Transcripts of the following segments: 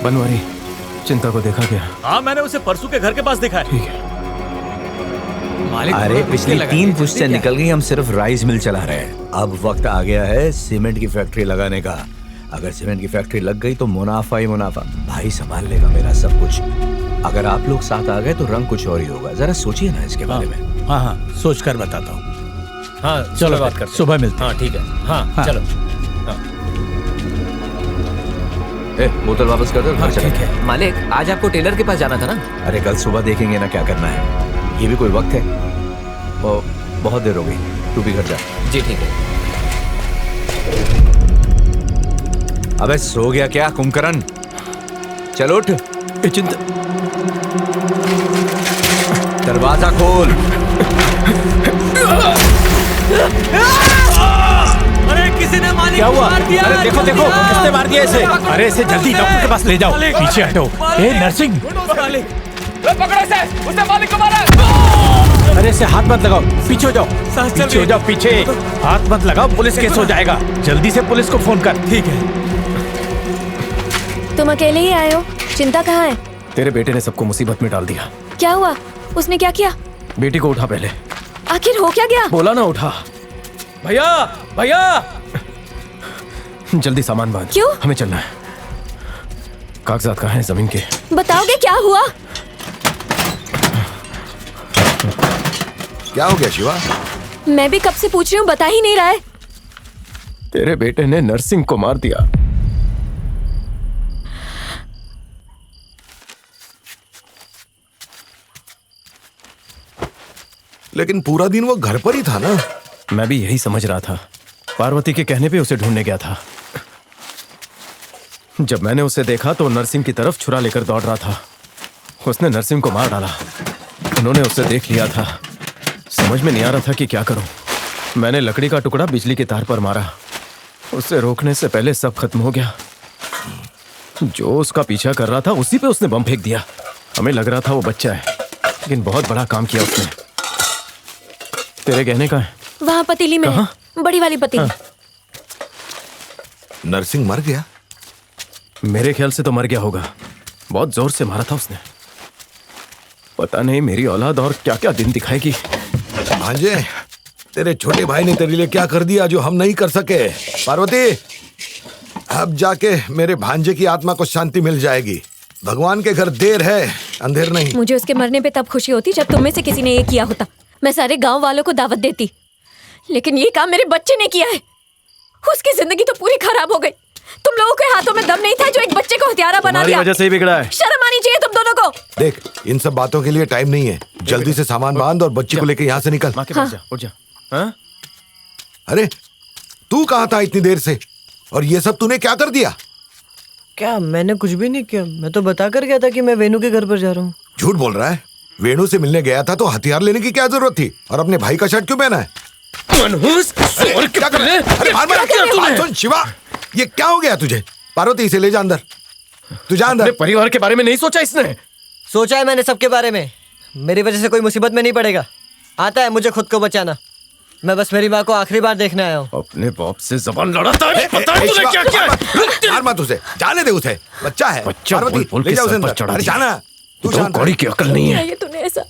बनवारी, चिंता को देखा क्या? हाँ, मैंने उसे परसों के घर के पास देखा है। ठीक है। मालिक, अरे पिछली 3 पुश्तें निकल गई, हम सिर्फ राइस मिल चला रहे हैं। अब वक्त आ गया है सीमेंट की फैक्ट्री लगाने का। अगर सीमेंट की फैक्ट्री लग गई तो मुनाफा ही मुनाफा। भाई संभाल लेगा मेरा सब कुछ। अगर आप लोग साथ आ गए तो रंग कुछ और ही होगा। जरा सोचिए ना इसके बारे में। हाँ हाँ, सोच कर बताता हूँ। हाँ चलो बात करते हैं। सुबह मिलते हैं। हाँ ठीक है। हाँ चलो। बोतल वापस कर दो। हाँ, ठीक है। मालिक, आज आपको टेलर के पास जाना था ना? अरे कल सुबह देखेंगे ना क्या करना है। ये भी कोई वक्त है? ओ, बहुत देर हो गई, तू भी घर जा। जी ठीक है। अबे सो गया क्या कुंभकर्ण? चल उठ। चिंता, दरवाजा खोल। अरे किसी ने मालिक क्या को हुआ? मार दिया। अरे देखो देखो, किसने मार दिया इसे? अरे इसे जल्दी डॉक्टर के पास ले जाओ। पीछे हटो। ए नर्सिंग, पकड़ो इसे, उसने मालिक को मारा। अरे इसे हाथ मत लगाओ, पीछे हो जाओ। पीछे हो जाओ, पीछे। हाथ मत लगाओ, पुलिस केस हो जाएगा। जल्दी से पुलिस को फोन कर। ठीक है। तुम अकेले ही आए हो? चिंता कहाँ है? तेरे बेटे ने सबको मुसीबत में डाल दिया। क्या हुआ? उसने क्या किया? बेटी को उठा पहले। आखिर हो क्या गया? बोला ना उठा। भैया भैया, जल्दी सामान बांध। क्यों? हमें चलना है। कागजात कहाँ हैं जमीन के? बताओगे क्या हुआ? क्या हो गया शिवा? मैं भी कब से पूछ रही हूँ, बता ही नहीं रहा है। तेरे बेटे ने नर्सिंग को मार दिया। लेकिन पूरा दिन वो घर पर ही था ना। मैं भी यही समझ रहा था। पार्वती के कहने पे उसे ढूंढने गया था। जब मैंने उसे देखा तो नरसिंह की तरफ छुरा लेकर दौड़ रहा था। उसने नरसिंह को मार डाला। उन्होंने उसे देख लिया था। समझ में नहीं आ रहा था कि क्या करूं। मैंने लकड़ी का टुकड़ा बिजली के तार पर मारा। उसे रोकने से पहले सब खत्म हो गया। जो उसका पीछा कर रहा था उसी पे उसने बम फेंक दिया। हमें लग रहा था वो बच्चा है, लेकिन बहुत बड़ा काम किया उसने। तेरे कहने का है? वहाँ पतीली में है, बड़ी वाली पतीली। नरसिंह मर गया? मेरे ख्याल से तो मर गया होगा। बहुत जोर से मारा था उसने। पता नहीं मेरी औलाद और क्या क्या दिन दिखाएगी। भांजे, तेरे छोटे भाई ने तेरे लिए क्या कर दिया जो हम नहीं कर सके। पार्वती, अब जाके मेरे भांजे की आत्मा को शांति मिल जाएगी। भगवान के घर देर है, अंधेर नहीं। मुझे उसके मरने पे तब खुशी होती जब तुम में से किसी ने ये किया होता। मैं सारे गांव वालों को दावत देती, लेकिन ये काम मेरे बच्चे ने किया है। उसकी जिंदगी तो पूरी खराब हो गई। तुम लोगों के हाथों में दम नहीं था जो एक बच्चे को हत्यारा बना दिया। वजह से ही बिगड़ा है। शर्म आनी चाहिए तुम दोनों को। देख, इन सब बातों के लिए टाइम नहीं है। जल्दी से सामान बांध और बच्ची को लेकर यहाँ से निकल। माँ के पास जा, उठ जा। हाँ? अरे तू कहाँ था इतनी देर से, और ये सब तूने क्या कर दिया? क्या? मैंने कुछ भी नहीं किया। मैं तो बता कर गया था कि मैं वेणु के घर पर जा रहा हूँ। झूठ बोल रहा है। वेणु से मिलने गया था तो हथियार लेने की क्या जरूरत थी, और अपने भाई का शर्ट क्यों पहना है? और क्या कर रहे? अरे बात सुन शिवा, ये क्या हो गया तुझे? पार्वती, इसे ले जा अंदर। तू जा अंदर। परिवार के बारे में नहीं सोचा इसने? सोचा है मैंने सबके बारे में। मेरी वजह से कोई मुसीबत में नहीं पड़ेगा। आता है मुझे खुद को बचाना। मैं बस मेरी माँ को आखिरी बार देखने आया हूँ। अपने बाप से जबान लड़ाता है। पता है तूने क्या किया? मार मत उसे, जाने दे उसे। बच्चा है। बच्चा बोल बोल के ले जा उसे सर पर अंदर। चढ़ा अरे दिया। जाना। तू जा कौड़ी की अकल नहीं है। ये तूने ऐसा।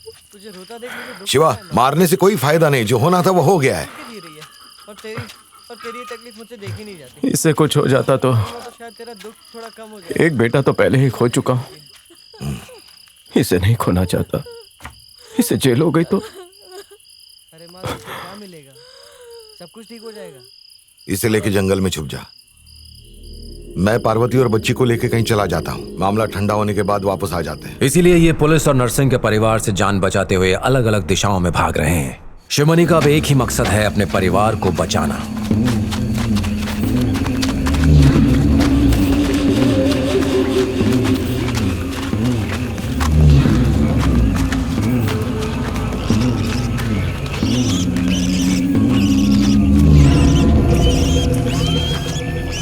शिवा, मारने से कोई फायदा नहीं। जो होना था वो हो गया है। और तेरी तकलीफ मुझसे देखी नहीं जाती। इससे कुछ हो जाता तो शायद तेरा दुख थोड़ा कम हो जाए। एक बेटा तो पहले ही खो चुका हूँ। इसे नहीं खोना चाहता। इसे जेल हो गई तो अरे माँ, तुझे क्या मिलेगा? सब कुछ ठीक हो जाएगा। इसे लेके जंगल में छुप जा। मैं पार्वती और बच्ची को लेके कहीं चला जाता हूँ। मामला ठंडा होने के बाद वापस आ जाते हैं। इसीलिए ये पुलिस और नरसिंह के परिवार से जान बचाते हुए अलग अलग दिशाओं में भाग रहे हैं। शिवमणि का अब एक ही मकसद है, अपने परिवार को बचाना।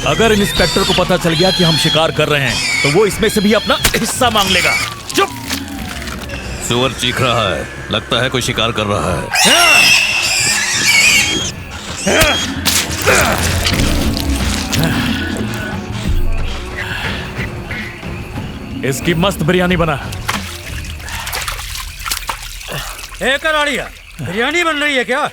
अगर इंस्पेक्टर को पता चल गया कि हम शिकार कर रहे हैं तो वो इसमें से भी अपना हिस्सा मांग लेगा। चुप! सुअर चीख रहा है, लगता है कोई शिकार कर रहा है। इसकी मस्त बिरयानी बना। कनाड़िया, बिरयानी बन रही है क्या?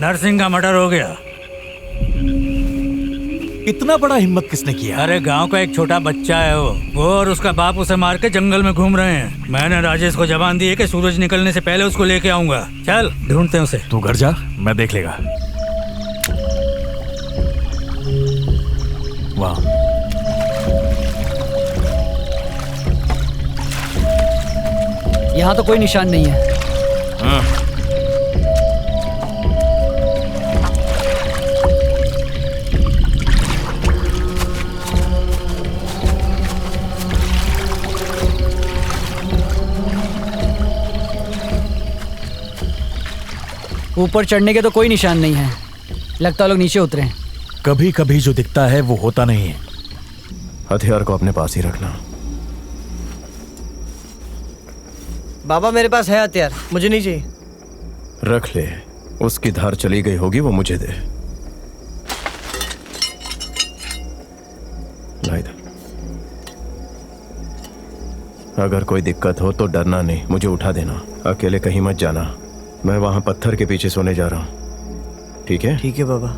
नरसिंह का मर्डर हो गया। इतना बड़ा हिम्मत किसने किया? अरे गांव का एक छोटा बच्चा है वो और उसका बाप उसे मार के जंगल में घूम रहे हैं। मैंने राजेश को जबान दी है कि सूरज निकलने से पहले उसको लेके आऊंगा। चल ढूंढते हैं उसे। तू घर जा, मैं देख लेगा। वाह, यहाँ तो कोई निशान नहीं है। ऊपर चढ़ने के तो कोई निशान नहीं है। लगता लोग नीचे उतरे हैं। कभी कभी जो दिखता है वो होता नहीं है। हथियार को अपने पास ही रखना। बाबा मेरे पास है हथियार, मुझे नहीं चाहिए। रख ले, उसकी धार चली गई होगी, वो मुझे दे। ला इधर। अगर कोई दिक्कत हो तो डरना नहीं, मुझे उठा देना। अकेले कहीं मत जाना, मैं वहां पत्थर के पीछे सोने जा रहा हूं। ठीक है? ठीक है बाबा।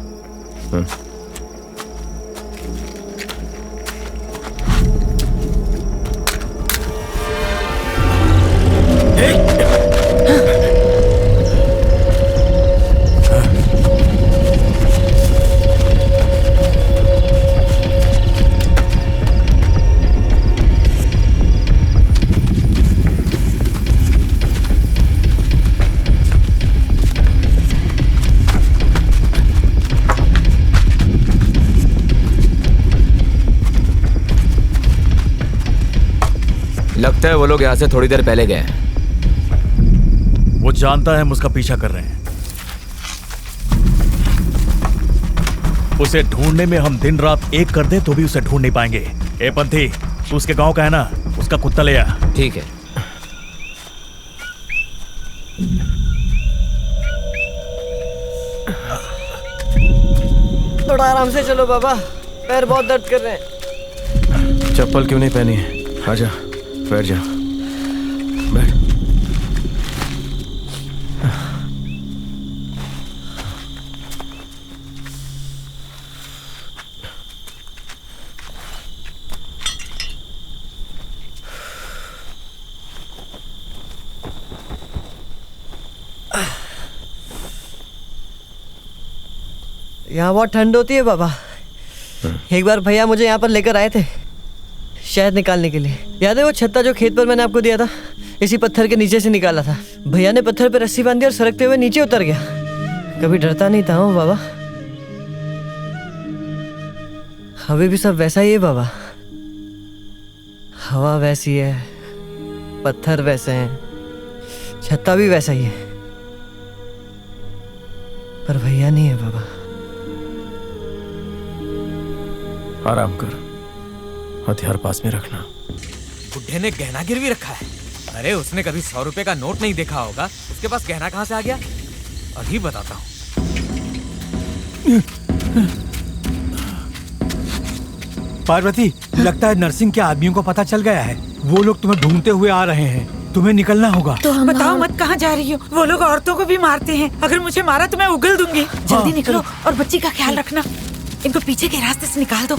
लगता है वो लोग यहाँ से थोड़ी देर पहले गए। वो जानता है हम उसका पीछा कर रहे हैं। उसे ढूंढने में हम दिन रात एक कर दे तो भी उसे ढूंढ नहीं पाएंगे। ए पंथी, तू उसके गांव का है ना? उसका कुत्ता ले आ। ठीक है। थोड़ा आराम से चलो बाबा, पैर बहुत दर्द कर रहे हैं। चप्पल क्यों नहीं पहनी है? आजा, बैठ जा, बैठ। यहाँ बहुत ठंड होती है बाबा। एक बार भैया मुझे यहाँ पर लेकर आए थे शहद निकालने के लिए। याद है वो छत्ता जो खेत पर मैंने आपको दिया था? इसी पत्थर के नीचे से निकाला था। भैया ने पत्थर पर रस्सी बांधी और सरकते हुए नीचे उतर गया। कभी डरता नहीं था हूँ बाबा। अभी भी सब वैसा ही है बाबा। हवा वैसी है, पत्थर वैसे हैं, छत्ता भी वैसा ही है, पर भैया नहीं है बाबा। आराम कर, हथियार पास में रखना। बुढ़े ने गहना गिरवी रखा है। अरे उसने कभी 100 रुपए का नोट नहीं देखा होगा, उसके पास गहना कहाँ से आ गया? अभी बताता हूँ। पार्वती, लगता है नरसिंह के आदमियों को पता चल गया है। वो लोग तुम्हें ढूंढते हुए आ रहे हैं। तुम्हें निकलना होगा। तो हम बताओ मत, कहाँ जा रही हो? वो लोग औरतों को भी मारते हैं। अगर मुझे मारा तो मैं उगल दूंगी। जल्दी निकलो और बच्ची का ख्याल रखना। इनको पीछे के रास्ते से निकाल दो।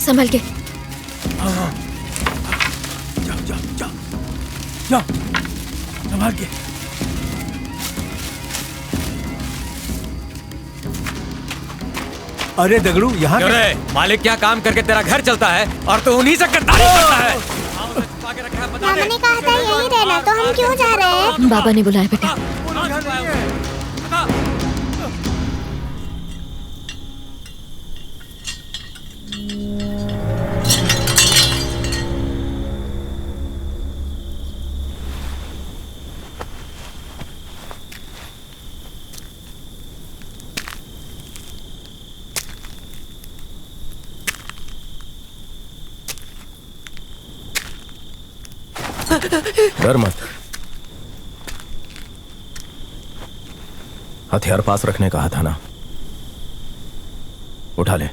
संभल के। जाओ, संभाल के। अरे दगड़ू, यहाँ मालिक क्या काम करके तेरा घर चलता है और तू उन्हीं से गद्दारी करता है। मामा ने कहा था यहीं रहना, तो हम क्यों जा रहे हैं? बाबा ने बुलाया बेटा। डर मत। हथियार पास रखने कहा था ना। उठा ले।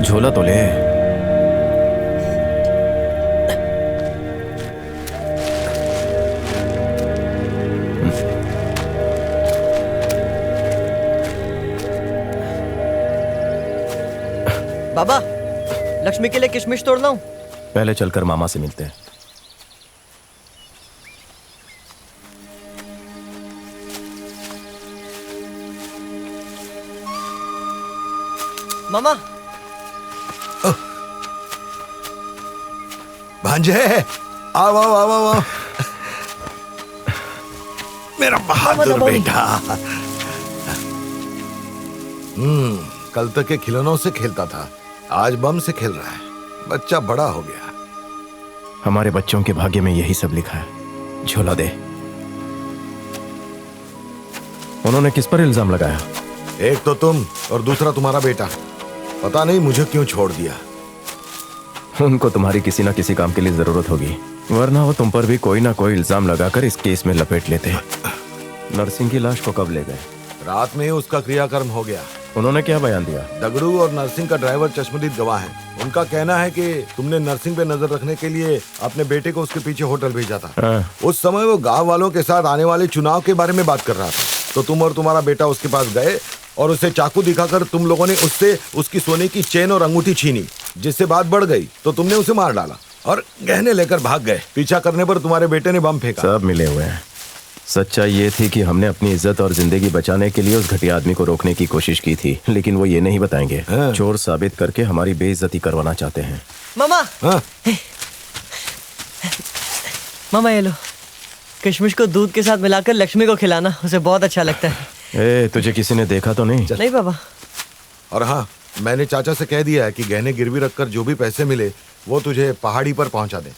झोला तो ले। बाबा, लक्ष्मी के लिए किशमिश तोड़ लाऊं? पहले चलकर मामा से मिलते हैं। मामा। भांजे, आओ आओ आओ आओ। मेरा बहादुर बेटा। कल तक के खिलौनों से खेलता था, आज बम से खेल रहा है। बच्चा बड़ा हो गया। हमारे बच्चों के भाग्य में यही सब लिखा है। झोला दे। उन्होंने किस पर इल्जाम लगाया? एक तो तुम और दूसरा तुम्हारा बेटा। पता नहीं मुझे क्यों छोड़ दिया। उनको तुम्हारी किसी ना किसी काम के लिए जरूरत होगी, वरना वो तुम पर भी कोई ना कोई इल्जाम लगाकर इस केस में लपेट लेते। नरसिंह की लाश को कब ले गए? रात में ही उसका क्रियाकर्म हो गया। उन्होंने क्या बयान दिया? दगड़ू और नरसिंह का ड्राइवर चश्मदीद गवाह है। उनका कहना है कि तुमने नरसिंह पे नजर रखने के लिए अपने बेटे को उसके पीछे होटल भेजा था। उस समय वो गांव वालों के साथ आने वाले चुनाव के बारे में बात कर रहा था, तो तुम और तुम्हारा बेटा उसके पास गए और उसे चाकू दिखाकर तुम लोगों ने उससे उसकी सोने की चेन और अंगूठी छीनी, जिससे बात बढ़ गई तो तुमने उसे मार डाला और गहने लेकर भाग गए। पीछा करने पर तुम्हारे बेटे ने बम फेंका। सब मिले हुए हैं। सच्चाई ये थी कि हमने अपनी इज्जत और जिंदगी बचाने के लिए उस घटिया आदमी को रोकने की कोशिश की थी, लेकिन वो ये नहीं बताएंगे। चोर साबित करके हमारी बेइज्जती करवाना चाहते हैं। मामा। मामा ये लो, किशमिश को दूध के साथ मिलाकर लक्ष्मी को खिलाना, उसे बहुत अच्छा लगता है। तुझे किसी ने देखा तो नहीं? नहीं बाबा। और हाँ, मैंने चाचा से कह दिया है कि गहने गिरवी रखकर जो भी पैसे मिले वो तुझे पहाड़ी पर पहुंचा दे।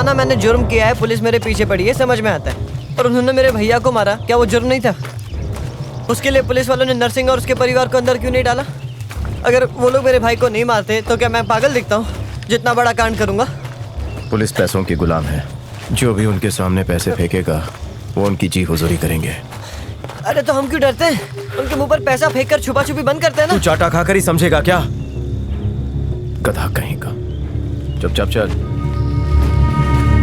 मैंने जुर्म किया है, पुलिस मेरे पीछे पड़ी है, समझ में आता है। और उन्होंने मेरे भैया को मारा, क्या वो जुर्म नहीं था? उसके लिए पुलिस वालों ने नरसिंह और उसके परिवार को अंदर क्यों नहीं डाला? अगर वो लोग मेरे भाई को नहीं मारते तो क्या मैं पागल दिखता हूँ जितना बड़ा कांड करूंगा? पुलिस पैसों की गुलाम है। जो भी उनके सामने पैसे फेंकेगा वो उनकी जी हुजूरी करेंगे। अरे तो हम क्यों डरते हैं? उनके मुंह पर पैसा फेंक कर छुपा छुपी बंद करते हैं ना। तू चाटा खाकर ही समझेगा क्या? गधा कहीं का। चुपचाप चल।